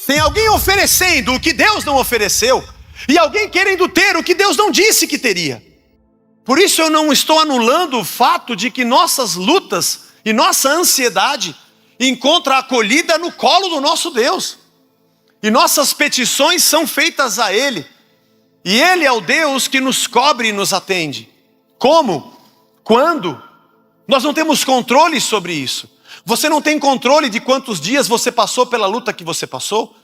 Tem alguém oferecendo o que Deus não ofereceu, e alguém querendo ter o que Deus não disse que teria. Por isso eu não estou anulando o fato de que nossas lutas e nossa ansiedade encontra acolhida no colo do nosso Deus. E nossas petições são feitas a Ele. E Ele é o Deus que nos cobre e nos atende. Como? Quando? Nós não temos controle sobre isso. Você não tem controle de quantos dias você passou pela luta que você passou.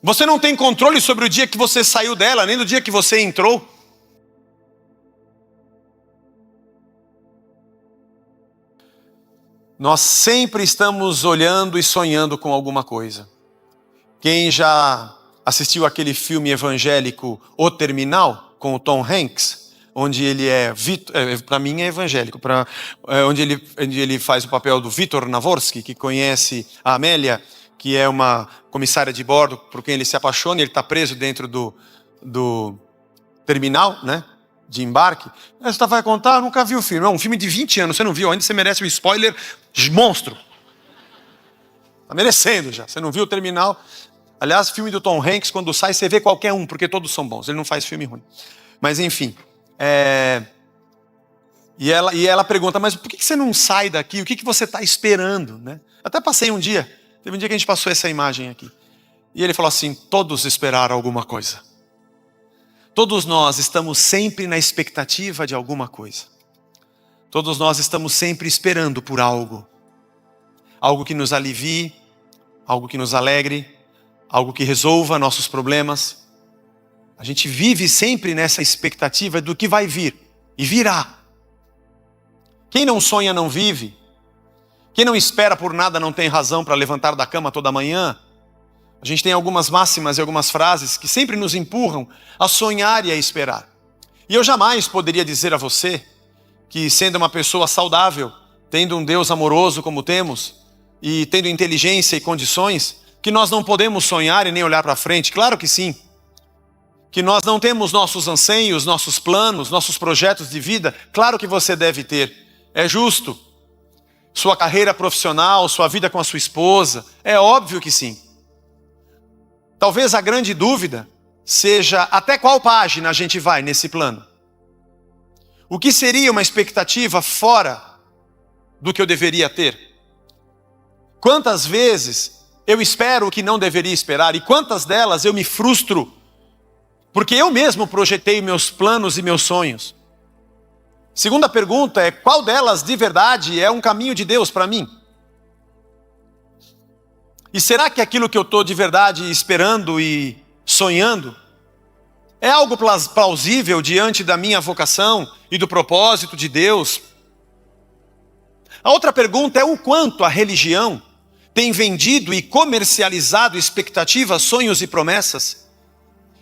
Você não tem controle sobre o dia que você saiu dela, nem do dia que você entrou. Nós sempre estamos olhando e sonhando com alguma coisa. Quem já assistiu aquele filme evangélico O Terminal, com o Tom Hanks, onde ele para mim é evangélico, onde ele faz o papel do Victor Navorsky, que conhece a Amélia, que é uma comissária de bordo por quem ele se apaixona, e ele está preso dentro do terminal, né? De embarque. Você vai contar? Eu nunca vi o filme. É um filme de 20 anos, você não viu ainda, você merece um spoiler monstro. Está merecendo já. Você não viu o terminal? Aliás, filme do Tom Hanks, quando sai, você vê qualquer um, porque todos são bons. Ele não faz filme ruim. Mas enfim. E ela pergunta, mas por que você não sai daqui? O que você está esperando? Né? Até passei um dia. Teve um dia que a gente passou essa imagem aqui. E ele falou assim, todos esperaram alguma coisa. Todos nós estamos sempre na expectativa de alguma coisa. Todos nós estamos sempre esperando por algo. Algo que nos alivie, algo que nos alegre, algo que resolva nossos problemas. A gente vive sempre nessa expectativa do que vai vir. E virá. Quem não sonha não vive. Quem não espera por nada não tem razão para levantar da cama toda manhã. A gente tem algumas máximas e algumas frases que sempre nos empurram a sonhar e a esperar. E eu jamais poderia dizer a você que, sendo uma pessoa saudável, tendo um Deus amoroso como temos, e tendo inteligência e condições, que nós não podemos sonhar e nem olhar para frente. Claro que sim. Que nós não temos nossos anseios, nossos planos, nossos projetos de vida. Claro que você deve ter. É justo. Sua carreira profissional, sua vida com a sua esposa. É óbvio que sim. Talvez a grande dúvida seja até qual página a gente vai nesse plano. O que seria uma expectativa fora do que eu deveria ter? Quantas vezes eu espero o que não deveria esperar e quantas delas eu me frustro porque eu mesmo projetei meus planos e meus sonhos? Segunda pergunta é, qual delas de verdade é um caminho de Deus para mim? E será que aquilo que eu estou de verdade esperando e sonhando é algo plausível diante da minha vocação e do propósito de Deus? A outra pergunta é o quanto a religião tem vendido e comercializado expectativas, sonhos e promessas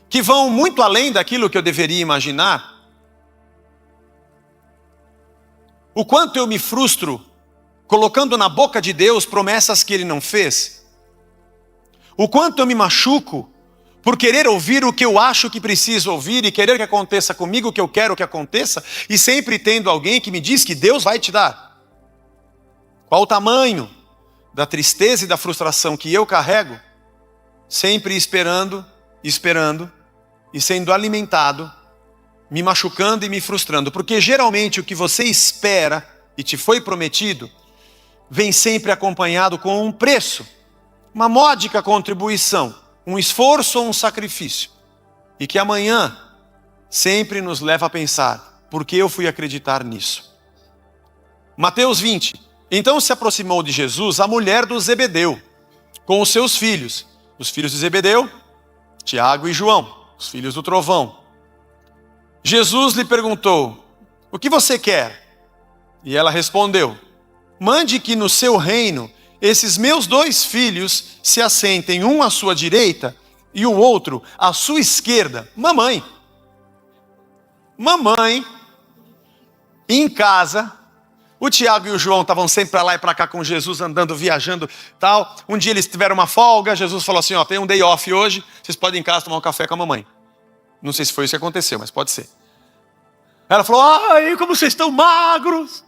que vão muito além daquilo que eu deveria imaginar. O quanto eu me frustro colocando na boca de Deus promessas que Ele não fez. O quanto eu me machuco por querer ouvir o que eu acho que preciso ouvir e querer que aconteça comigo o que eu quero que aconteça e sempre tendo alguém que me diz que Deus vai te dar. Qual o tamanho da tristeza e da frustração que eu carrego, sempre esperando e sendo alimentado, me machucando e me frustrando. Porque geralmente o que você espera e te foi prometido vem sempre acompanhado com um preço. Uma módica contribuição, um esforço ou um sacrifício. E que amanhã sempre nos leva a pensar, por que eu fui acreditar nisso? Mateus 20. Então se aproximou de Jesus a mulher do Zebedeu, com os seus filhos. Os filhos de Zebedeu, Tiago e João, os filhos do trovão. Jesus lhe perguntou, o que você quer? E ela respondeu, mande que no seu reino esses meus 2 filhos se assentem, um à sua direita e o outro à sua esquerda. Mamãe, em casa, o Tiago e o João estavam sempre para lá e para cá com Jesus, andando, viajando, tal. Um dia eles tiveram uma folga, Jesus falou assim, tem um day off hoje, vocês podem ir em casa tomar um café com a mamãe. Não sei se foi isso que aconteceu, mas pode ser. Ela falou, ai, como vocês estão magros.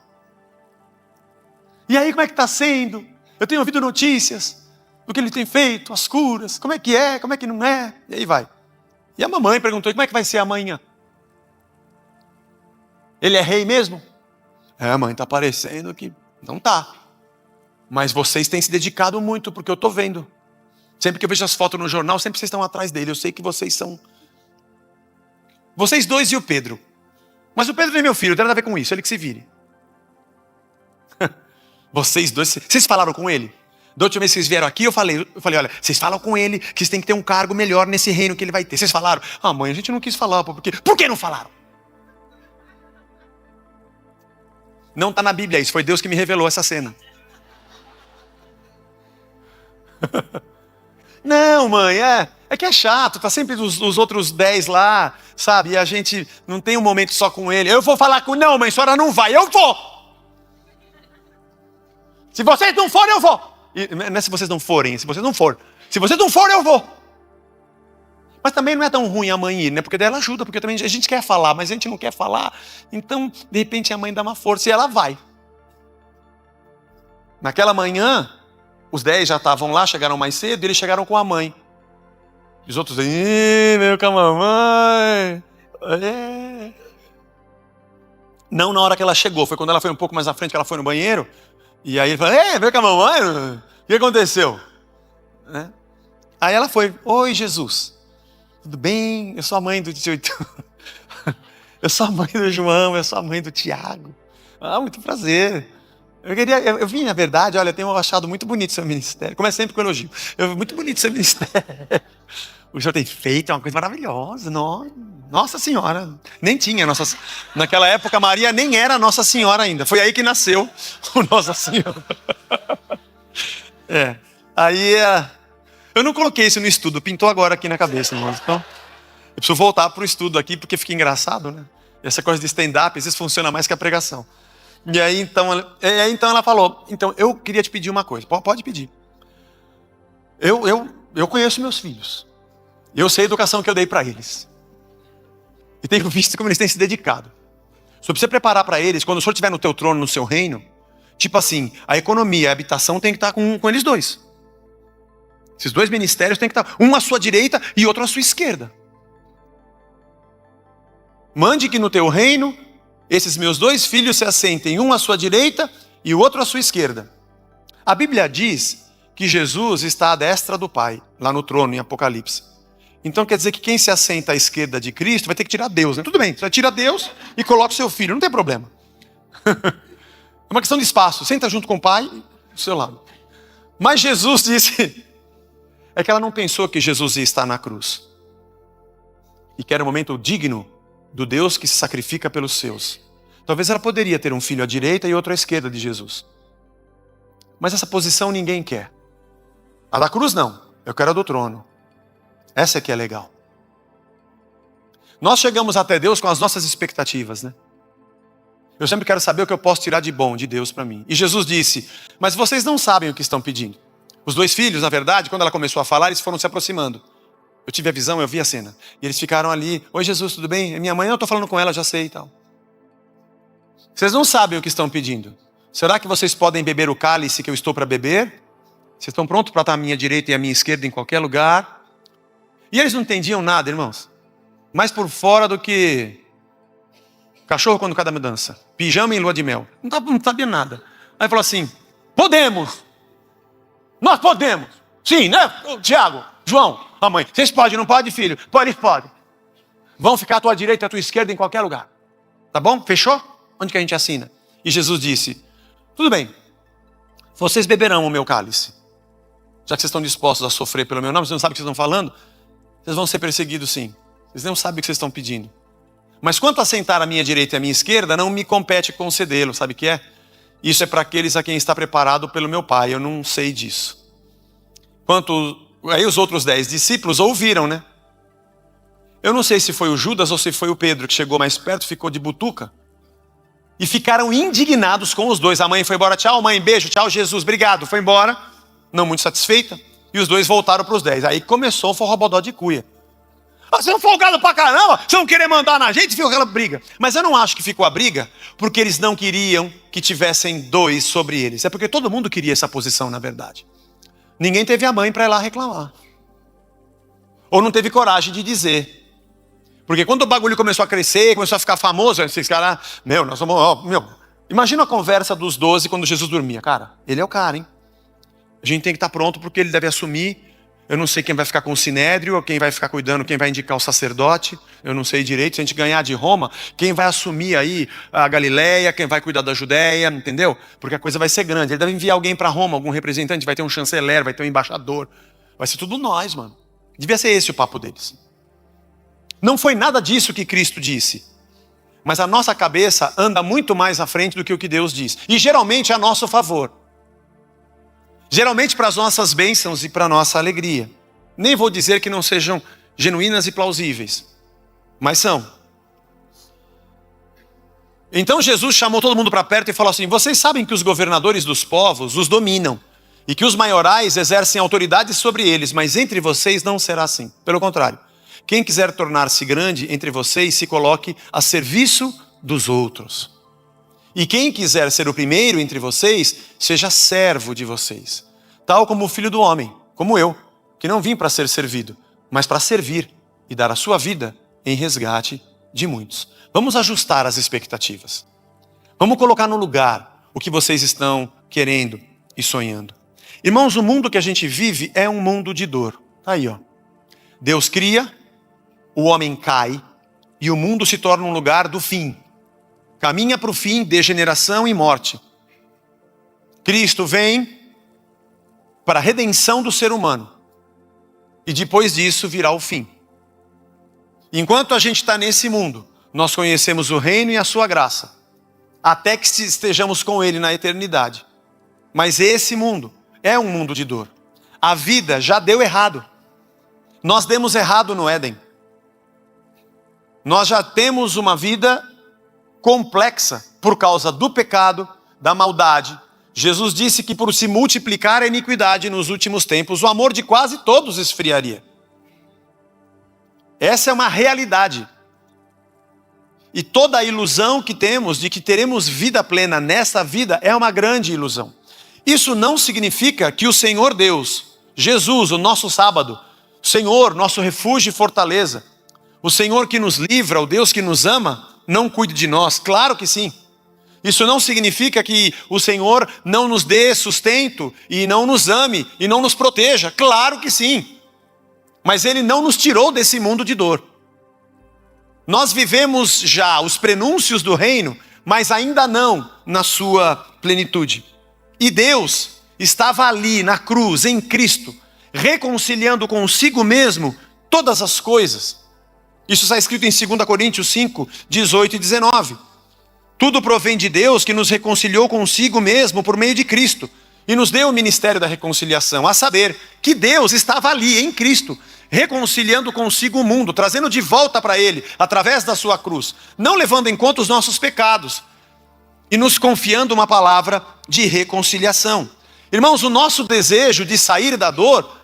E aí, como é que está sendo? Eu tenho ouvido notícias do que ele tem feito, as curas, como é que não é, e aí vai. E a mamãe perguntou, como é que vai ser amanhã? Ele é rei mesmo? Mãe, está parecendo que não está. Mas vocês têm se dedicado muito, porque eu estou vendo. Sempre que eu vejo as fotos no jornal, sempre vocês estão atrás dele. Eu sei que vocês são... Vocês dois e o Pedro. Mas o Pedro não é meu filho, não tem nada a ver com isso, ele que se vire. Vocês dois, vocês falaram com ele? Da última vez que vocês vieram aqui, eu falei, olha, vocês falam com ele que vocês têm que ter um cargo melhor nesse reino que ele vai ter. Vocês falaram? Mãe, a gente não quis falar, por que não falaram? Não está na Bíblia isso, foi Deus que me revelou essa cena. Não, mãe, é que é chato, tá sempre os outros 10 lá, sabe? E a gente não tem um momento só com ele. Eu vou falar com... Não, mãe, a senhora não vai, eu vou! Se vocês não forem, eu vou! E não é se vocês não forem, se vocês não forem. Se vocês não forem, eu vou! Mas também não é tão ruim a mãe ir, né? Porque daí ela ajuda, porque também a gente quer falar, mas a gente não quer falar. Então, de repente, a mãe dá uma força e ela vai. Naquela manhã, os 10 já estavam lá, chegaram mais cedo, e eles chegaram com a mãe. E os outros, veio com a mamãe. Não na hora que ela chegou, foi quando ela foi um pouco mais à frente, que ela foi no banheiro. E aí ele falou, veio com a mamãe? O que aconteceu? Aí ela foi, oi Jesus. Tudo bem? Eu sou a mãe do tio. Eu sou a mãe do João, eu sou a mãe do Tiago. Muito prazer. Eu vim, na verdade, olha, eu tenho achado muito bonito seu ministério. Como é sempre com elogio. Muito bonito seu ministério. O senhor tem feito uma coisa maravilhosa. Nossa Senhora. Nem tinha Nossa... Naquela época, Maria nem era Nossa Senhora ainda. Foi aí que nasceu o Nossa Senhora. Aí... Eu não coloquei isso no estudo, pintou agora aqui na cabeça, irmãos. Então, eu preciso voltar para o estudo aqui, porque fica engraçado, né? Essa coisa de stand-up, às vezes funciona mais que a pregação. E aí, então ela falou, então, eu queria te pedir uma coisa. Pode pedir. Eu conheço meus filhos. Eu sei a educação que eu dei para eles. E tenho visto como eles têm se dedicado. Só precisa preparar para eles, quando o senhor estiver no teu trono, no seu reino, tipo assim, a economia, a habitação tem que estar com eles dois. Esses dois ministérios têm que estar, um à sua direita e outro à sua esquerda. Mande que no teu reino, esses meus dois filhos se assentem, um à sua direita e o outro à sua esquerda. A Bíblia diz que Jesus está à destra do Pai, lá no trono, em Apocalipse. Então quer dizer que quem se assenta à esquerda de Cristo vai ter que tirar Deus, né? Tudo bem, você tira Deus e coloca o seu filho, não tem problema. É uma questão de espaço, senta junto com o Pai, do seu lado. Mas Jesus disse... É que ela não pensou que Jesus ia estar na cruz. E que era um momento digno do Deus que se sacrifica pelos seus. Talvez ela poderia ter um filho à direita e outro à esquerda de Jesus. Mas essa posição ninguém quer. A da cruz não. Eu quero a do trono. Essa é que é legal. Nós chegamos até Deus com as nossas expectativas, né? Eu sempre quero saber o que eu posso tirar de bom de Deus para mim. E Jesus disse, mas vocês não sabem o que estão pedindo. Os dois filhos, na verdade, quando ela começou a falar, eles foram se aproximando. Eu tive a visão, eu vi a cena. E eles ficaram ali, oi Jesus, tudo bem? É minha mãe, eu estou falando com ela, já sei e tal. Vocês não sabem o que estão pedindo. Será que vocês podem beber o cálice que eu estou para beber? Vocês estão prontos para estar à minha direita e à minha esquerda em qualquer lugar? E eles não entendiam nada, irmãos. Mais por fora do que cachorro quando cada mudança. Pijama em lua de mel. Não sabia nada. Aí falou assim, podemos. Nós podemos. Sim, né? Tiago, João, a mãe. Vocês podem, não podem, filho? Eles podem. Vão ficar à tua direita e à tua esquerda em qualquer lugar. Tá bom? Fechou? Onde que a gente assina? E Jesus disse, tudo bem. Vocês beberão o meu cálice. Já que vocês estão dispostos a sofrer pelo meu nome, vocês não sabem o que vocês estão falando? Vocês vão ser perseguidos sim. Vocês não sabem o que vocês estão pedindo. Mas quanto a sentar à minha direita e à minha esquerda, não me compete concedê-lo. Sabe o que é? Isso é para aqueles a quem está preparado pelo meu Pai. Eu não sei disso. Aí os outros 10 discípulos ouviram, né? Eu não sei se foi o Judas ou se foi o Pedro que chegou mais perto, ficou de butuca. E ficaram indignados com os dois. A mãe foi embora, tchau mãe, beijo, tchau Jesus, obrigado. Foi embora, não muito satisfeita. E os dois voltaram para os 10. Aí começou o forrobodó de cuia. Você é um folgado pra caramba, você não querer mandar na gente, ficou aquela briga. Mas eu não acho que ficou a briga porque eles não queriam que tivessem dois sobre eles. É porque todo mundo queria essa posição, na verdade. Ninguém teve a mãe para ir lá reclamar. Ou não teve coragem de dizer. Porque quando o bagulho começou a crescer, começou a ficar famoso, esses caras, nós somos, imagina a conversa dos 12 quando Jesus dormia. Cara, ele é o cara, hein? A gente tem que estar pronto porque ele deve assumir. Eu não sei quem vai ficar com o sinédrio, ou quem vai ficar cuidando, quem vai indicar o sacerdote. Eu não sei direito. Se a gente ganhar de Roma, quem vai assumir aí a Galileia, quem vai cuidar da Judéia, entendeu? Porque a coisa vai ser grande. Ele deve enviar alguém para Roma, algum representante, vai ter um chanceler, vai ter um embaixador. Vai ser tudo nós, mano. Devia ser esse o papo deles. Não foi nada disso que Cristo disse. Mas a nossa cabeça anda muito mais à frente do que o que Deus diz. E geralmente é a nosso favor. Geralmente para as nossas bênçãos e para a nossa alegria. Nem vou dizer que não sejam genuínas e plausíveis. Mas são. Então Jesus chamou todo mundo para perto e falou assim: vocês sabem que os governadores dos povos os dominam. E que os maiorais exercem autoridade sobre eles. Mas entre vocês não será assim. Pelo contrário. Quem quiser tornar-se grande entre vocês, se coloque a serviço dos outros. E quem quiser ser o primeiro entre vocês, seja servo de vocês. Tal como o Filho do Homem, como eu, que não vim para ser servido, mas para servir e dar a sua vida em resgate de muitos. Vamos ajustar as expectativas. Vamos colocar no lugar o que vocês estão querendo e sonhando. Irmãos, o mundo que a gente vive é um mundo de dor. Tá aí, ó. Deus cria, o homem cai e o mundo se torna um lugar do fim. Caminha para o fim, degeneração e morte. Cristo vem para a redenção do ser humano. E depois disso virá o fim. Enquanto a gente está nesse mundo, nós conhecemos o reino e a sua graça. Até que estejamos com ele na eternidade. Mas esse mundo é um mundo de dor. A vida já deu errado. Nós demos errado no Éden. Nós já temos uma vida complexa por causa do pecado, da maldade. Jesus disse que por se multiplicar a iniquidade nos últimos tempos, o amor de quase todos esfriaria. Essa é uma realidade. E toda a ilusão que temos de que teremos vida plena nesta vida é uma grande ilusão. Isso não significa que o Senhor Deus, Jesus, o nosso sábado, Senhor, nosso refúgio e fortaleza, o Senhor que nos livra, o Deus que nos ama, não cuide de nós. Claro que sim. Isso não significa que o Senhor não nos dê sustento e não nos ame e não nos proteja. Claro que sim. Mas Ele não nos tirou desse mundo de dor. Nós vivemos já os prenúncios do reino, mas ainda não na sua plenitude. E Deus estava ali na cruz, em Cristo, reconciliando consigo mesmo todas as coisas. Isso está escrito em 2 Coríntios 5, 18 e 19. Tudo provém de Deus que nos reconciliou consigo mesmo por meio de Cristo e nos deu o ministério da reconciliação, a saber, que Deus estava ali em Cristo, reconciliando consigo o mundo, trazendo de volta para Ele, através da sua cruz, não levando em conta os nossos pecados e nos confiando uma palavra de reconciliação. Irmãos, o nosso desejo de sair da dor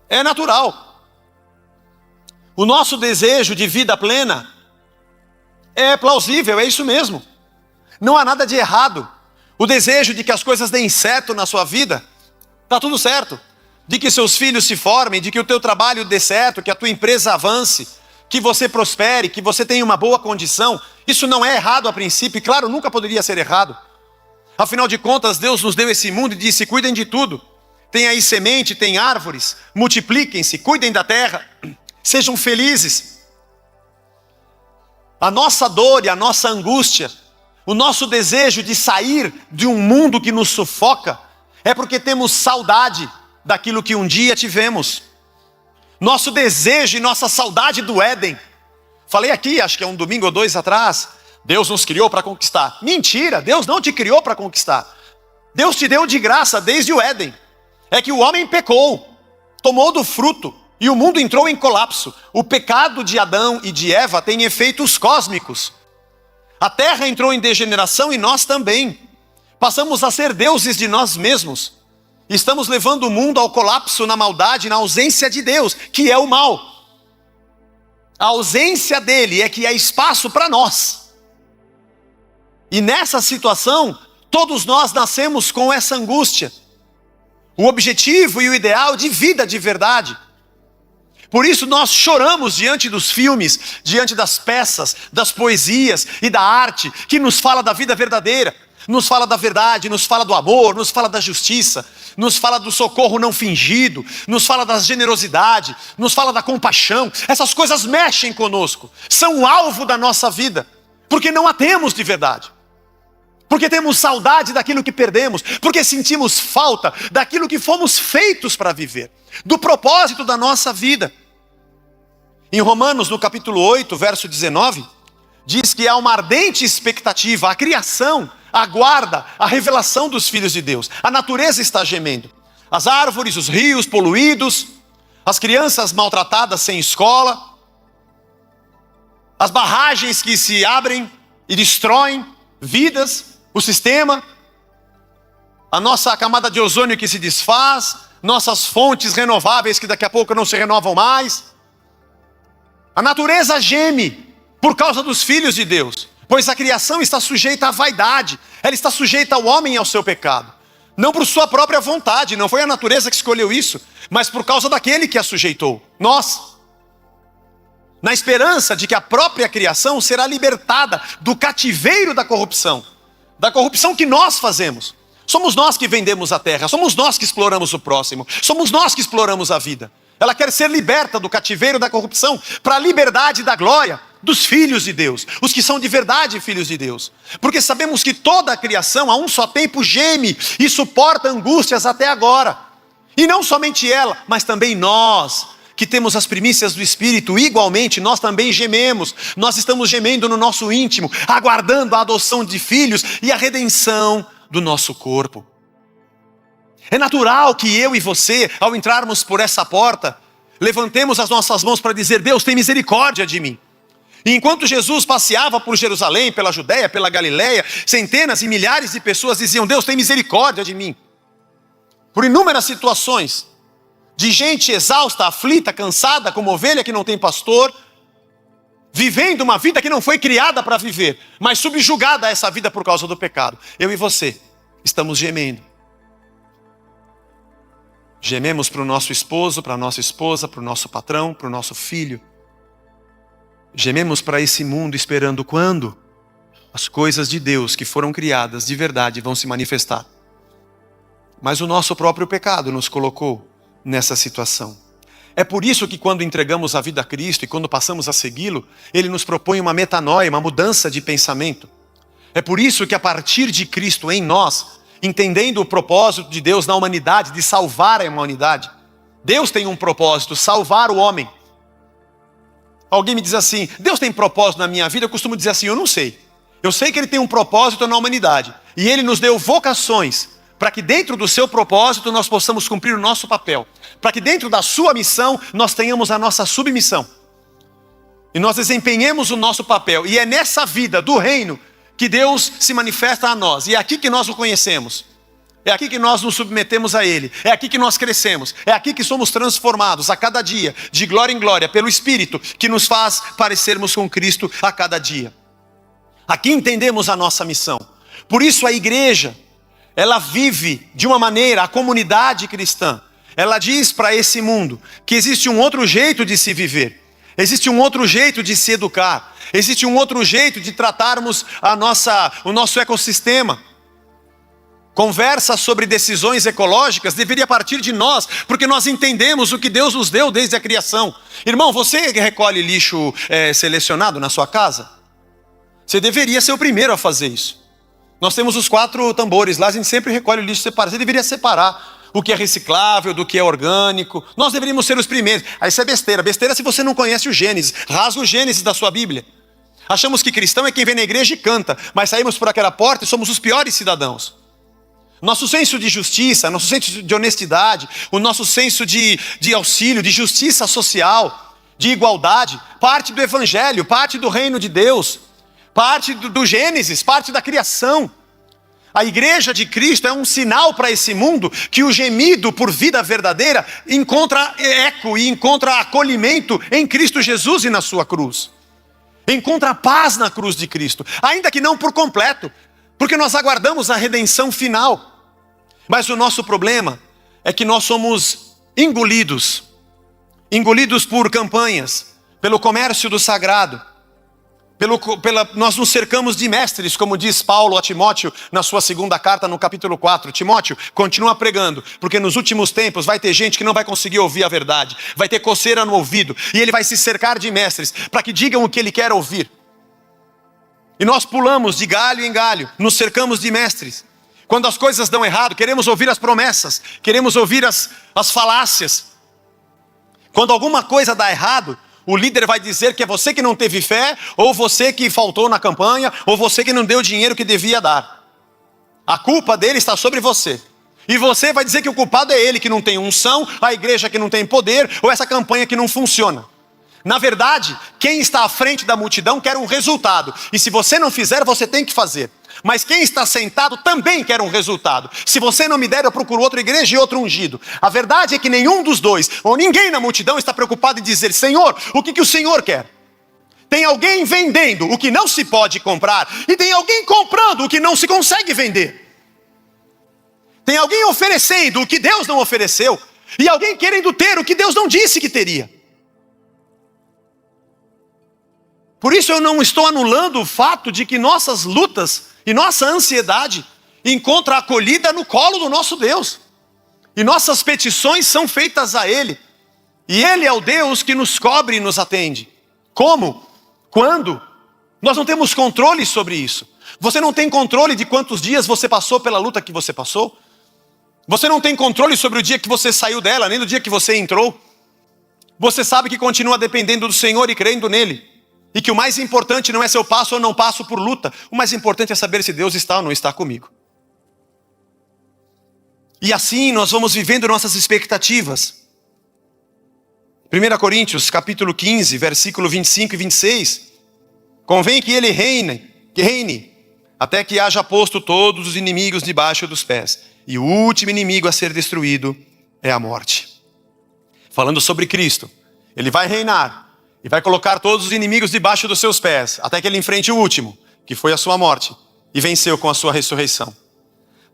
é natural. O nosso desejo de vida plena é plausível, é isso mesmo. Não há nada de errado. O desejo de que as coisas deem certo na sua vida, está tudo certo. De que seus filhos se formem, de que o teu trabalho dê certo, que a tua empresa avance, que você prospere, que você tenha uma boa condição. Isso não é errado a princípio, e claro, nunca poderia ser errado. Afinal de contas, Deus nos deu esse mundo e disse: cuidem de tudo. Tem aí semente, tem árvores, multipliquem-se, cuidem da terra. Sejam felizes. A nossa dor e a nossa angústia, o nosso desejo de sair de um mundo que nos sufoca, é porque temos saudade daquilo que um dia tivemos. Nosso desejo e nossa saudade do Éden. Falei aqui, acho que é um domingo ou dois atrás, Deus nos criou para conquistar. Mentira, Deus não te criou para conquistar. Deus te deu de graça desde o Éden. É que o homem pecou, tomou do fruto, e o mundo entrou em colapso. O pecado de Adão e de Eva tem efeitos cósmicos. A terra entrou em degeneração e nós também. Passamos a ser deuses de nós mesmos. Estamos levando o mundo ao colapso na maldade, na ausência de Deus, que é o mal. A ausência dele é que é espaço para nós. E nessa situação, todos nós nascemos com essa angústia. o objetivo e o ideal de vida de verdade. Por isso nós choramos diante dos filmes, diante das peças, das poesias e da arte que nos fala da vida verdadeira, nos fala da verdade, nos fala do amor, nos fala da justiça, nos fala do socorro não fingido, nos fala da generosidade, nos fala da compaixão. Essas coisas mexem conosco, são o alvo da nossa vida, porque não a temos de verdade. Porque temos saudade daquilo que perdemos, porque sentimos falta daquilo que fomos feitos para viver, do propósito da nossa vida. Em Romanos, no capítulo 8, verso 19, diz que há uma ardente expectativa, a criação aguarda a revelação dos filhos de Deus. A natureza está gemendo. As árvores, os rios poluídos, as crianças maltratadas sem escola, as barragens que se abrem e destroem vidas, o sistema, a nossa camada de ozônio que se desfaz, nossas fontes renováveis que daqui a pouco não se renovam mais. A natureza geme por causa dos filhos de Deus, pois a criação está sujeita à vaidade, ela está sujeita ao homem e ao seu pecado. Não por sua própria vontade, não foi a natureza que escolheu isso, mas por causa daquele que a sujeitou, nós. Na esperança de que a própria criação será libertada do cativeiro da corrupção que nós fazemos. Somos nós que vendemos a terra, somos nós que exploramos o próximo, somos nós que exploramos a vida. Ela quer ser liberta do cativeiro da corrupção para a liberdade da glória dos filhos de Deus, os que são de verdade filhos de Deus. Porque sabemos que toda a criação a um só tempo geme e suporta angústias até agora. E não somente ela, mas também nós, que temos as primícias do Espírito, igualmente nós também gememos. Nós estamos gemendo no nosso íntimo, aguardando a adoção de filhos e a redenção do nosso corpo. É natural que eu e você, ao entrarmos por essa porta, levantemos as nossas mãos para dizer: Deus, tem misericórdia de mim. E enquanto Jesus passeava por Jerusalém, pela Judéia, pela Galileia, centenas e milhares de pessoas diziam: Deus, tem misericórdia de mim. Por inúmeras situações, de gente exausta, aflita, cansada, como ovelha que não tem pastor, vivendo uma vida que não foi criada para viver, mas subjugada a essa vida por causa do pecado. Eu e você estamos gemendo. Gememos para o nosso esposo, para a nossa esposa, para o nosso patrão, para o nosso filho. Gememos para esse mundo esperando quando as coisas de Deus que foram criadas de verdade vão se manifestar. Mas o nosso próprio pecado nos colocou nessa situação. É por isso que quando entregamos a vida a Cristo e quando passamos a segui-lo, Ele nos propõe uma metanoia, uma mudança de pensamento. É por isso que a partir de Cristo em nós, entendendo o propósito de Deus na humanidade, de salvar a humanidade, Deus tem um propósito, salvar o homem. Alguém me diz assim: Deus tem propósito na minha vida? Eu costumo dizer assim: eu não sei. Eu sei que Ele tem um propósito na humanidade. E Ele nos deu vocações para que dentro do seu propósito nós possamos cumprir o nosso papel. Para que dentro da sua missão nós tenhamos a nossa submissão. E nós desempenhemos o nosso papel. E é nessa vida do reino que Deus se manifesta a nós. E é aqui que nós o conhecemos. É aqui que nós nos submetemos a Ele. É aqui que nós crescemos. É aqui que somos transformados a cada dia, de glória em glória, pelo Espírito, que nos faz parecermos com Cristo a cada dia. Aqui entendemos a nossa missão. Por isso a igreja, ela vive de uma maneira, a comunidade cristã, ela diz para esse mundo que existe um outro jeito de se viver. Existe um outro jeito de se educar. Existe um outro jeito de tratarmos o nosso ecossistema. Conversa sobre decisões ecológicas deveria partir de nós, porque nós entendemos o que Deus nos deu desde a criação. Irmão, você recolhe lixo selecionado na sua casa? Você deveria ser o primeiro a fazer isso. Nós temos os 4 tambores lá, a gente sempre recolhe o lixo separado. Você deveria separar o que é reciclável, do que é orgânico. Nós deveríamos ser os primeiros. Aí isso é besteira. Besteira se você não conhece o Gênesis. Rasga o Gênesis da sua Bíblia. Achamos que cristão é quem vem na igreja e canta, mas saímos por aquela porta e somos os piores cidadãos. Nosso senso de justiça, nosso senso de honestidade, o nosso senso de auxílio, de justiça social, de igualdade, parte do Evangelho, parte do reino de Deus, parte do Gênesis, parte da criação. A igreja de Cristo é um sinal para esse mundo que o gemido por vida verdadeira encontra eco e encontra acolhimento em Cristo Jesus e na sua cruz. Encontra paz na cruz de Cristo, ainda que não por completo, porque nós aguardamos a redenção final. Mas o nosso problema é que nós somos engolidos por campanhas, pelo comércio do sagrado, nós nos cercamos de mestres, como diz Paulo a Timóteo na sua segunda carta no capítulo 4. Timóteo, continua pregando, porque nos últimos tempos vai ter gente que não vai conseguir ouvir a verdade, vai ter coceira no ouvido, e ele vai se cercar de mestres, para que digam o que ele quer ouvir. E nós pulamos de galho em galho, nos cercamos de mestres. Quando as coisas dão errado, queremos ouvir as promessas, queremos ouvir as falácias. Quando alguma coisa dá errado, o líder vai dizer que é você que não teve fé, ou você que faltou na campanha, ou você que não deu o dinheiro que devia dar. A culpa dele está sobre você. E você vai dizer que o culpado é ele que não tem unção, a igreja que não tem poder, ou essa campanha que não funciona. Na verdade, quem está à frente da multidão quer um resultado. E se você não fizer, você tem que fazer. Mas quem está sentado também quer um resultado. Se você não me der, eu procuro outra igreja e outro ungido. A verdade é que nenhum dos dois, ou ninguém na multidão está preocupado em dizer: Senhor, o que o Senhor quer? Tem alguém vendendo o que não se pode comprar, e tem alguém comprando o que não se consegue vender. Tem alguém oferecendo o que Deus não ofereceu, e alguém querendo ter o que Deus não disse que teria. Por isso eu não estou anulando o fato de que nossas lutas e nossa ansiedade encontra acolhida no colo do nosso Deus. E nossas petições são feitas a Ele. E Ele é o Deus que nos cobre e nos atende. Como? Quando? Nós não temos controle sobre isso. Você não tem controle de quantos dias você passou pela luta que você passou. Você não tem controle sobre o dia que você saiu dela, nem do dia que você entrou. Você sabe que continua dependendo do Senhor e crendo nele. E que o mais importante não é se eu passo ou não passo por luta. O mais importante é saber se Deus está ou não está comigo. E assim nós vamos vivendo nossas expectativas. 1 Coríntios capítulo 15, versículo 25 e 26. Convém que ele reine, até que haja posto todos os inimigos debaixo dos pés. E o último inimigo a ser destruído é a morte. Falando sobre Cristo, ele vai reinar. E vai colocar todos os inimigos debaixo dos seus pés, até que ele enfrente o último, que foi a sua morte, e venceu com a sua ressurreição.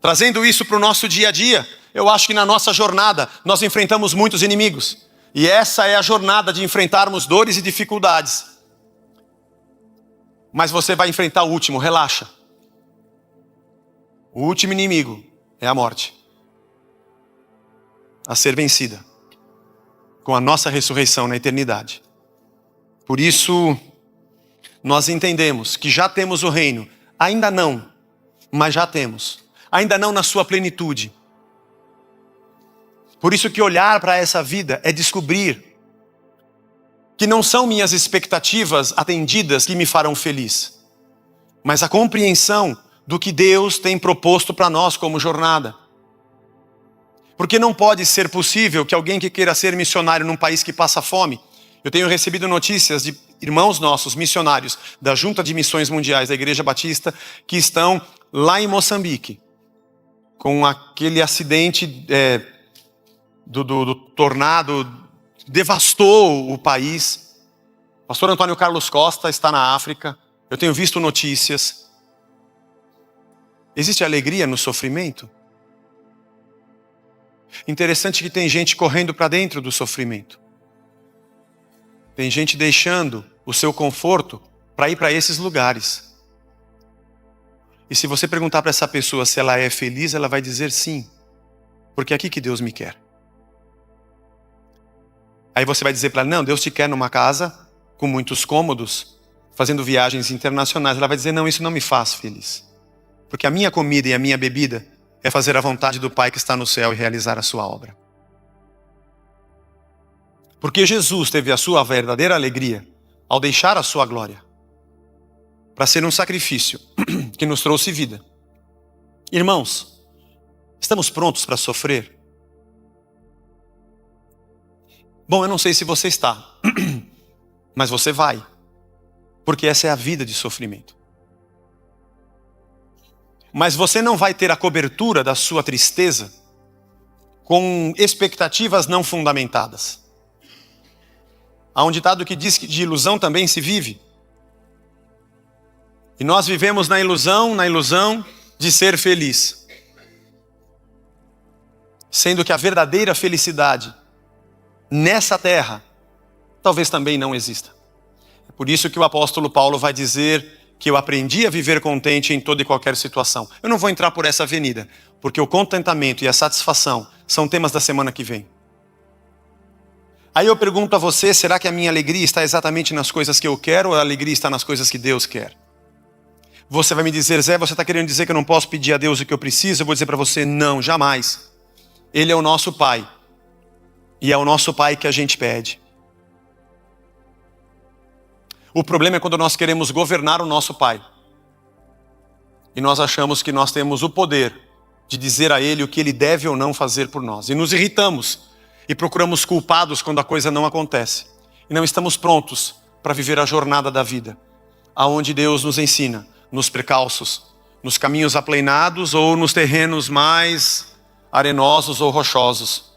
Trazendo isso para o nosso dia a dia, eu acho que na nossa jornada, nós enfrentamos muitos inimigos. E essa é a jornada de enfrentarmos dores e dificuldades. Mas você vai enfrentar o último, relaxa. O último inimigo é a morte. A ser vencida. Com a nossa ressurreição na eternidade. Por isso, nós entendemos que já temos o reino. Ainda não, mas já temos. Ainda não na sua plenitude. Por isso que olhar para essa vida é descobrir que não são minhas expectativas atendidas que me farão feliz, mas a compreensão do que Deus tem proposto para nós como jornada. Porque não pode ser possível que alguém que queira ser missionário num país que passa fome. Eu tenho recebido notícias de irmãos nossos, missionários, da Junta de Missões Mundiais da Igreja Batista, que estão lá em Moçambique, com aquele acidente do tornado, devastou o país. O pastor Antônio Carlos Costa está na África, eu tenho visto notícias. Existe alegria no sofrimento? Interessante que tem gente correndo para dentro do sofrimento. Tem gente deixando o seu conforto para ir para esses lugares. E se você perguntar para essa pessoa se ela é feliz, ela vai dizer sim. Porque é aqui que Deus me quer. Aí você vai dizer para ela: não, Deus te quer numa casa com muitos cômodos, fazendo viagens internacionais. Ela vai dizer: não, isso não me faz feliz. Porque a minha comida e a minha bebida é fazer a vontade do Pai que está no céu e realizar a sua obra. Porque Jesus teve a sua verdadeira alegria ao deixar a sua glória para ser um sacrifício que nos trouxe vida. Irmãos, estamos prontos para sofrer? Bom, eu não sei se você está, mas você vai, porque essa é a vida de sofrimento. Mas você não vai ter a cobertura da sua tristeza com expectativas não fundamentadas. Há um ditado que diz que de ilusão também se vive. E nós vivemos na ilusão de ser feliz. sendo que a verdadeira felicidade nessa terra talvez também não exista. É por isso que o apóstolo Paulo vai dizer que eu aprendi a viver contente em toda e qualquer situação. Eu não vou entrar por essa avenida, porque o contentamento e a satisfação são temas da semana que vem. Aí eu pergunto a você, será que a minha alegria está exatamente nas coisas que eu quero ou a alegria está nas coisas que Deus quer? Você vai me dizer, Zé, você está querendo dizer que eu não posso pedir a Deus o que eu preciso? Eu vou dizer para você, não, jamais. Ele é o nosso Pai. E é o nosso Pai que a gente pede. O problema é quando nós queremos governar o nosso Pai. E nós achamos que nós temos o poder de dizer a Ele o que Ele deve ou não fazer por nós. E nos irritamos e procuramos culpados quando a coisa não acontece. E não estamos prontos para viver a jornada da vida, aonde Deus nos ensina, nos percalços, nos caminhos aplainados ou nos terrenos mais arenosos ou rochosos.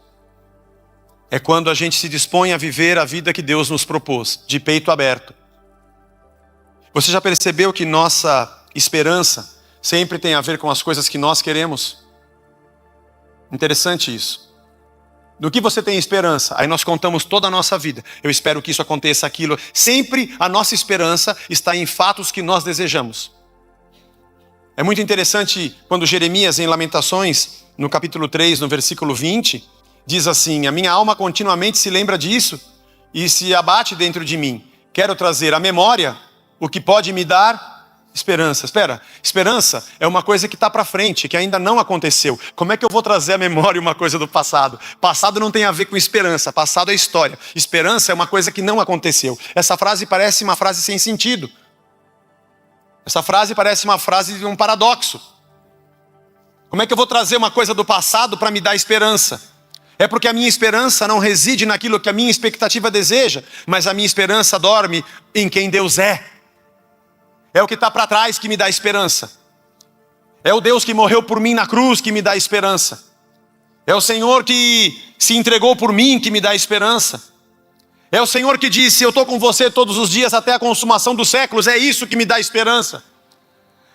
É quando a gente se dispõe a viver a vida que Deus nos propôs, de peito aberto. Você já percebeu que nossa esperança sempre tem a ver com as coisas que nós queremos? Interessante isso. Do que você tem esperança? Aí nós contamos toda a nossa vida. Eu espero que isso aconteça, aquilo. Sempre a nossa esperança está em fatos que nós desejamos. É muito interessante quando Jeremias, em Lamentações, no capítulo 3, no versículo 20, diz assim, a minha alma continuamente se lembra disso e se abate dentro de mim. Quero trazer à memória o que pode me dar esperança. Espera, esperança é uma coisa que está para frente, que ainda não aconteceu. Como é que eu vou trazer à memória uma coisa do passado? Passado não tem a ver com esperança, passado é história. Esperança é uma coisa que não aconteceu. Essa frase parece uma frase sem sentido. Essa frase parece uma frase de um paradoxo. Como é que eu vou trazer uma coisa do passado para me dar esperança? É porque a minha esperança não reside naquilo que a minha expectativa deseja, mas a minha esperança dorme em quem Deus é. É o que está para trás que me dá esperança. É o Deus que morreu por mim na cruz que me dá esperança. É o Senhor que se entregou por mim que me dá esperança. É o Senhor que disse, eu estou com você todos os dias até a consumação dos séculos. É isso que me dá esperança.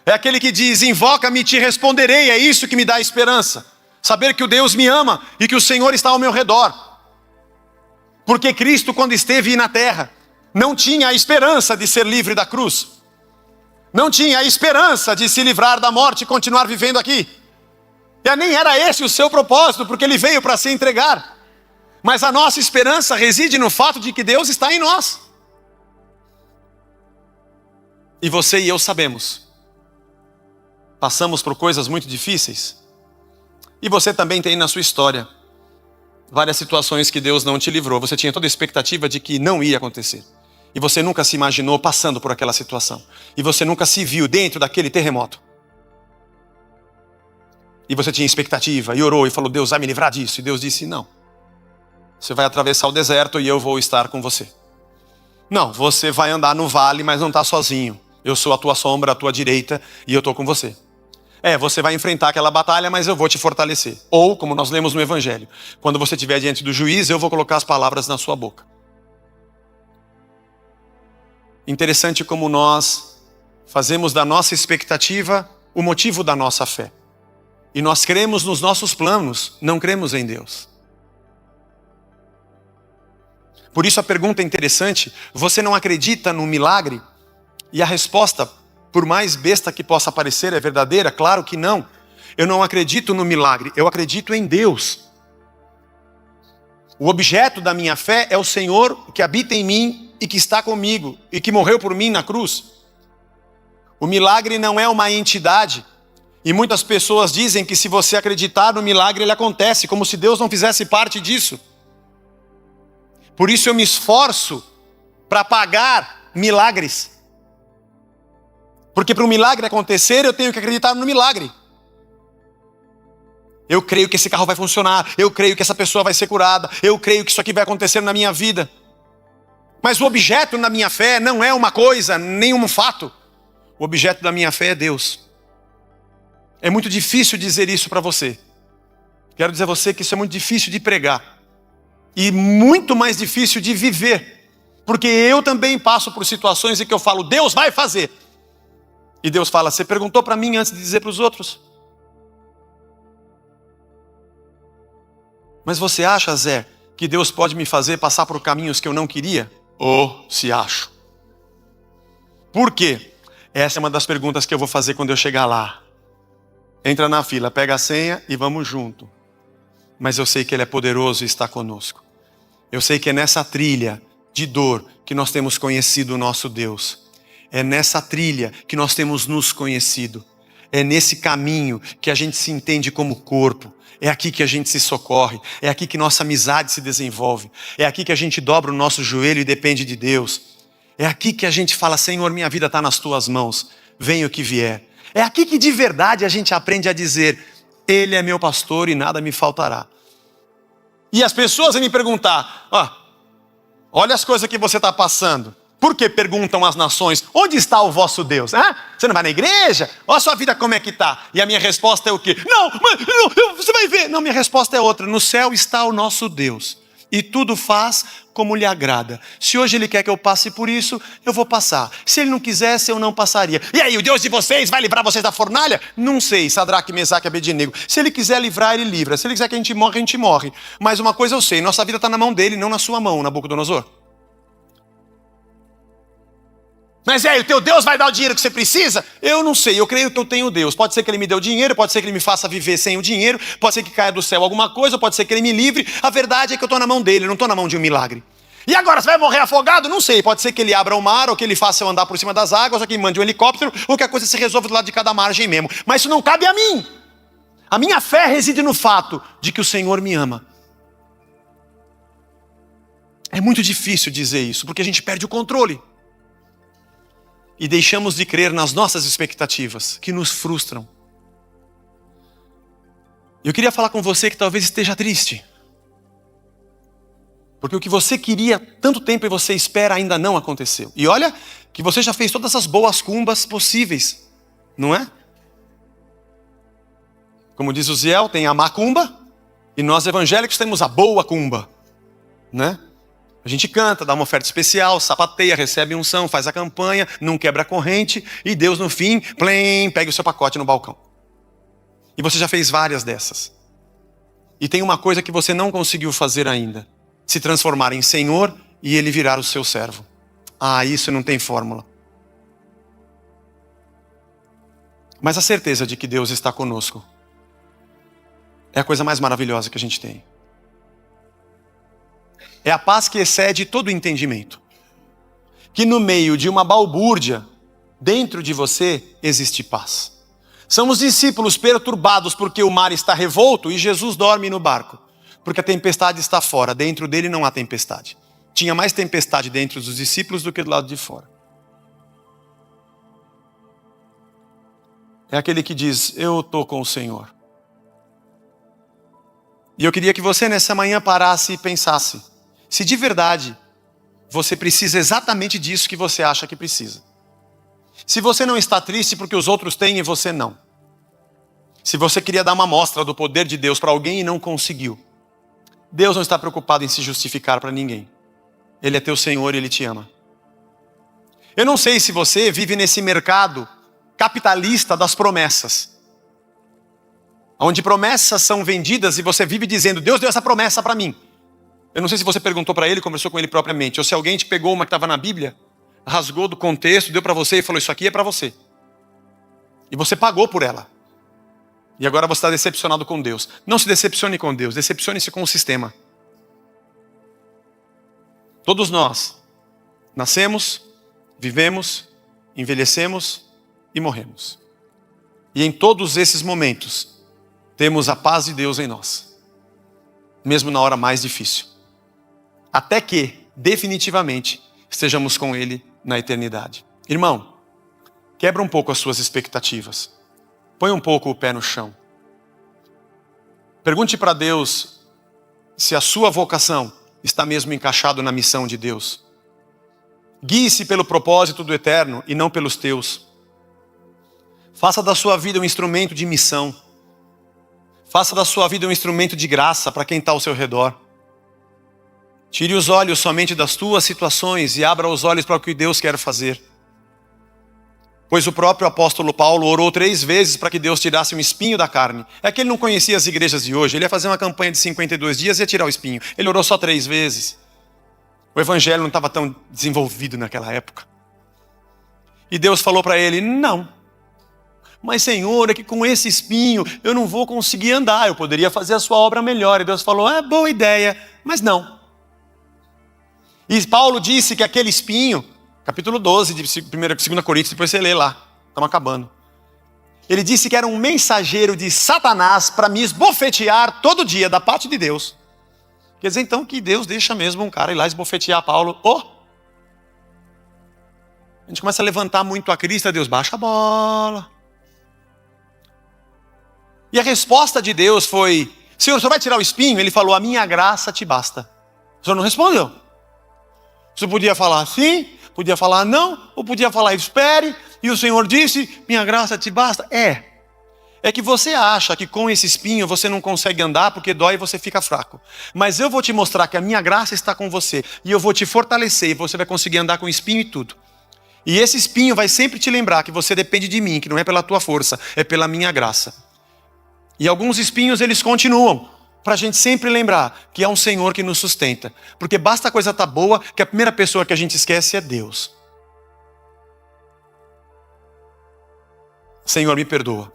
É aquele que diz, invoca-me e te responderei. É isso que me dá esperança. Saber que o Deus me ama e que o Senhor está ao meu redor. Porque Cristo, quando esteve na terra, não tinha a esperança de ser livre da cruz. Não tinha a esperança de se livrar da morte e continuar vivendo aqui. E nem era esse o seu propósito, porque ele veio para se entregar. Mas a nossa esperança reside no fato de que Deus está em nós. E você e eu sabemos. Passamos por coisas muito difíceis. E você também tem na sua história várias situações que Deus não te livrou. Você tinha toda a expectativa de que não ia acontecer. E você nunca se imaginou passando por aquela situação. E você nunca se viu dentro daquele terremoto. E você tinha expectativa e orou e falou, Deus vai me livrar disso. E Deus disse, não. Você vai atravessar o deserto e eu vou estar com você. Não, você vai andar no vale, mas não está sozinho. Eu sou a tua sombra, a tua direita e eu estou com você. Você vai enfrentar aquela batalha, mas eu vou te fortalecer. Ou, como nós lemos no Evangelho, quando você estiver diante do juiz, eu vou colocar as palavras na sua boca. Interessante como nós fazemos da nossa expectativa o motivo da nossa fé. E nós cremos nos nossos planos, não cremos em Deus. Por isso a pergunta é interessante, você não acredita no milagre? E a resposta, por mais besta que possa parecer, é verdadeira? Claro que não. Eu não acredito no milagre, eu acredito em Deus. O objeto da minha fé é o Senhor que habita em mim e que está comigo e que morreu por mim na cruz. O milagre não é uma entidade. E muitas pessoas dizem que se você acreditar no milagre, ele acontece, como se Deus não fizesse parte disso. Por isso eu me esforço para pagar milagres. Porque para um milagre acontecer, eu tenho que acreditar no milagre. Eu creio que esse carro vai funcionar, eu creio que essa pessoa vai ser curada, eu creio que isso aqui vai acontecer na minha vida. Mas o objeto da minha fé não é uma coisa, nem um fato. O objeto da minha fé é Deus. É muito difícil dizer isso para você. Quero dizer a você que isso é muito difícil de pregar. E muito mais difícil de viver. Porque eu também passo por situações em que eu falo, Deus vai fazer. E Deus fala, você perguntou para mim antes de dizer para os outros? Mas você acha, Zé, que Deus pode me fazer passar por caminhos que eu não queria? Ou se acho? Por quê? Essa é uma das perguntas que eu vou fazer quando eu chegar lá. Entra na fila, pega a senha e vamos junto. Mas eu sei que Ele é poderoso e está conosco. Eu sei que é nessa trilha de dor que nós temos conhecido o nosso Deus. É nessa trilha que nós temos nos conhecido. É nesse caminho que a gente se entende como corpo. É aqui que a gente se socorre. É aqui que nossa amizade se desenvolve. É aqui que a gente dobra o nosso joelho e depende de Deus. É aqui que a gente fala, Senhor, minha vida está nas tuas mãos. Venha o que vier. É aqui que de verdade a gente aprende a dizer, Ele é meu pastor e nada me faltará. E as pessoas vêm me perguntar, olha as coisas que você está passando. Por que perguntam as nações, onde está o vosso Deus? Você não vai na igreja? Olha a sua vida como é que está. E a minha resposta é o quê? Não, você vai ver. Não, minha resposta é outra. No céu está o nosso Deus. E tudo faz como lhe agrada. Se hoje Ele quer que eu passe por isso, eu vou passar. Se Ele não quisesse, eu não passaria. E aí, o Deus de vocês vai livrar vocês da fornalha? Não sei, Sadraque, Mesaque e Abednego. Se Ele quiser livrar, Ele livra. Se Ele quiser que a gente morre. Mas uma coisa eu sei, nossa vida está na mão dEle, não na sua mão, Nabucodonosor. Mas o teu Deus vai dar o dinheiro que você precisa? Eu não sei, eu creio que eu tenho Deus. Pode ser que Ele me dê o dinheiro, pode ser que Ele me faça viver sem o dinheiro, pode ser que caia do céu alguma coisa, pode ser que Ele me livre. A verdade é que eu estou na mão dEle, eu não estou na mão de um milagre. E agora, você vai morrer afogado? Não sei, pode ser que Ele abra o mar, ou que Ele faça eu andar por cima das águas, ou que Ele mande um helicóptero, ou que a coisa se resolva do lado de cada margem mesmo. Mas isso não cabe a mim. A minha fé reside no fato de que o Senhor me ama. É muito difícil dizer isso, porque a gente perde o controle. E deixamos de crer nas nossas expectativas, que nos frustram. Eu queria falar com você que talvez esteja triste. Porque o que você queria tanto tempo e você espera ainda não aconteceu. E olha que você já fez todas as boas cumbas possíveis, não é? Como diz o Ziel, tem a macumba, e nós evangélicos temos a boa cumba, né? A gente canta, dá uma oferta especial, sapateia, recebe unção, faz a campanha, não quebra a corrente, e Deus no fim, pega o seu pacote no balcão. E você já fez várias dessas. E tem uma coisa que você não conseguiu fazer ainda. Se transformar em Senhor e Ele virar o seu servo. Isso não tem fórmula. Mas a certeza de que Deus está conosco é a coisa mais maravilhosa que a gente tem. É a paz que excede todo o entendimento. Que no meio de uma balbúrdia, dentro de você existe paz. São os discípulos perturbados porque o mar está revolto e Jesus dorme no barco. Porque a tempestade está fora, dentro dele não há tempestade. Tinha mais tempestade dentro dos discípulos do que do lado de fora. É aquele que diz, eu estou com o Senhor. E eu queria que você nessa manhã parasse e pensasse, se de verdade você precisa exatamente disso que você acha que precisa. Se você não está triste porque os outros têm e você não. Se você queria dar uma amostra do poder de Deus para alguém e não conseguiu. Deus não está preocupado em se justificar para ninguém. Ele é teu Senhor e Ele te ama. Eu não sei se você vive nesse mercado capitalista das promessas. Onde promessas são vendidas e você vive dizendo, Deus deu essa promessa para mim. Eu não sei se você perguntou para Ele, conversou com Ele propriamente, ou se alguém te pegou uma que estava na Bíblia, rasgou do contexto, deu para você e falou, isso aqui é para você. E você pagou por ela. E agora você está decepcionado com Deus. Não se decepcione com Deus, decepcione-se com o sistema. Todos nós nascemos, vivemos, envelhecemos e morremos. E em todos esses momentos, temos a paz de Deus em nós. Mesmo na hora mais difícil. Até que, definitivamente, estejamos com Ele na eternidade. Irmão, quebra um pouco as suas expectativas. Põe um pouco o pé no chão. Pergunte para Deus se a sua vocação está mesmo encaixado na missão de Deus. Guie-se pelo propósito do eterno e não pelos teus. Faça da sua vida um instrumento de missão. Faça da sua vida um instrumento de graça para quem está ao seu redor. Tire os olhos somente das tuas situações e abra os olhos para o que Deus quer fazer. Pois o próprio apóstolo Paulo orou 3 vezes para que Deus tirasse um espinho da carne. É que ele não conhecia as igrejas de hoje. Ele ia fazer uma campanha de 52 dias e ia tirar o espinho. Ele orou só 3 vezes. O evangelho não estava tão desenvolvido naquela época. E Deus falou para ele, não. Mas Senhor, é que com esse espinho eu não vou conseguir andar. Eu poderia fazer a sua obra melhor. E Deus falou, boa ideia, mas não. E Paulo disse que aquele espinho, capítulo 12 de 2 Coríntios, depois você lê lá, estamos acabando. Ele disse que era um mensageiro de Satanás para me esbofetear todo dia da parte de Deus. Quer dizer então que Deus deixa mesmo um cara ir lá esbofetear Paulo. A gente começa a levantar muito a crista, Deus baixa a bola. E a resposta de Deus foi, Senhor, o senhor vai tirar o espinho? Ele falou, a minha graça te basta. O senhor não respondeu. Você podia falar sim, podia falar não, ou podia falar espere, e o Senhor disse, minha graça te basta. É que você acha que com esse espinho você não consegue andar porque dói e você fica fraco. Mas eu vou te mostrar que a minha graça está com você, e eu vou te fortalecer, e você vai conseguir andar com espinho e tudo. E esse espinho vai sempre te lembrar que você depende de mim, que não é pela tua força, é pela minha graça. E alguns espinhos eles continuam, para a gente sempre lembrar que há um Senhor que nos sustenta. Porque basta a coisa estar boa, que a primeira pessoa que a gente esquece é Deus. Senhor, me perdoa.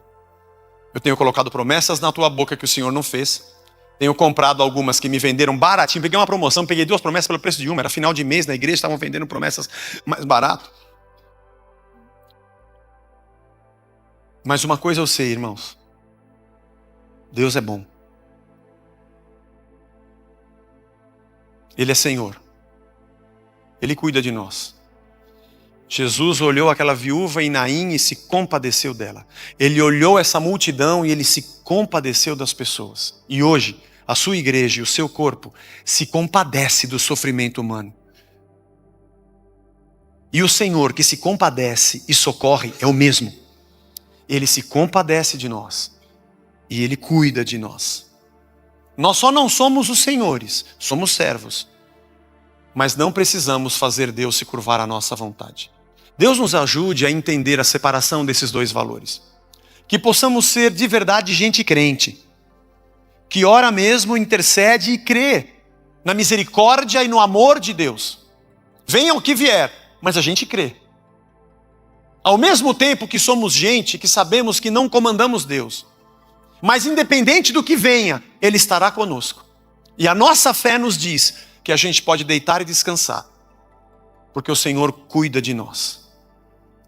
Eu tenho colocado promessas na tua boca que o Senhor não fez. Tenho comprado algumas que me venderam baratinho. Peguei uma promoção, peguei 2 promessas pelo preço de uma. Era final de mês na igreja, estavam vendendo promessas mais barato. Mas uma coisa eu sei, irmãos. Deus é bom. Ele é Senhor. Ele cuida de nós. Jesus olhou aquela viúva em Naim e se compadeceu dela. Ele olhou essa multidão e ele se compadeceu das pessoas. E hoje, a sua igreja e o seu corpo se compadece do sofrimento humano. E o Senhor que se compadece e socorre é o mesmo. Ele se compadece de nós. E Ele cuida de nós. Nós só não somos os senhores, somos servos. Mas não precisamos fazer Deus se curvar à nossa vontade. Deus nos ajude a entender a separação desses 2 valores. Que possamos ser de verdade gente crente. Que ora mesmo, intercede e crê na misericórdia e no amor de Deus. Venha o que vier, mas a gente crê. Ao mesmo tempo que somos gente que sabemos que não comandamos Deus. Mas independente do que venha, Ele estará conosco. E a nossa fé nos diz que a gente pode deitar e descansar. Porque o Senhor cuida de nós.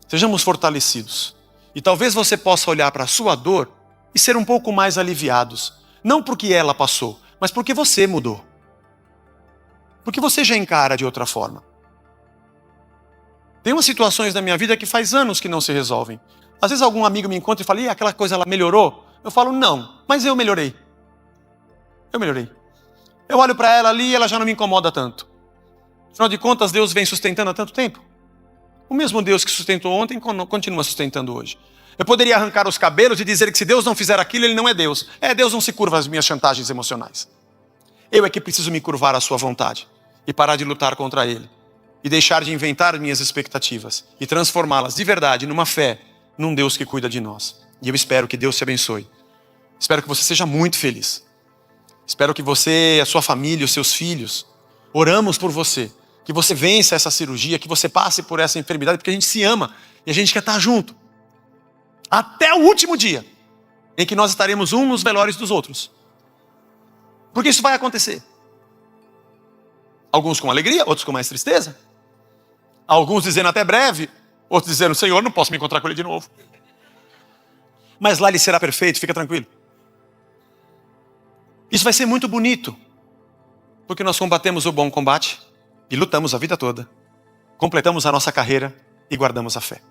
Sejamos fortalecidos. E talvez você possa olhar para a sua dor e ser um pouco mais aliviados. Não porque ela passou, mas porque você mudou. Porque você já encara de outra forma. Tem umas situações na minha vida que faz anos que não se resolvem. Às vezes algum amigo me encontra e fala, aquela coisa ela melhorou? Eu falo, não, mas eu melhorei. Eu olho para ela ali e ela já não me incomoda tanto. Afinal de contas, Deus vem sustentando há tanto tempo. O mesmo Deus que sustentou ontem continua sustentando hoje. Eu poderia arrancar os cabelos e dizer que se Deus não fizer aquilo, Ele não é Deus. Deus não se curva às minhas chantagens emocionais. Eu é que preciso me curvar à sua vontade e parar de lutar contra Ele. E deixar de inventar minhas expectativas e transformá-las de verdade numa fé, num Deus que cuida de nós. E eu espero que Deus te abençoe. Espero que você seja muito feliz. Espero que você, a sua família, os seus filhos, oramos por você. Que você vença essa cirurgia, que você passe por essa enfermidade, porque a gente se ama e a gente quer estar junto. Até o último dia em que nós estaremos uns nos velórios dos outros. Porque isso vai acontecer. Alguns com alegria, outros com mais tristeza. Alguns dizendo até breve, outros dizendo, Senhor, não posso me encontrar com Ele de novo. Mas lá Ele será perfeito, fica tranquilo. Isso vai ser muito bonito, porque nós combatemos o bom combate e lutamos a vida toda. Completamos a nossa carreira e guardamos a fé.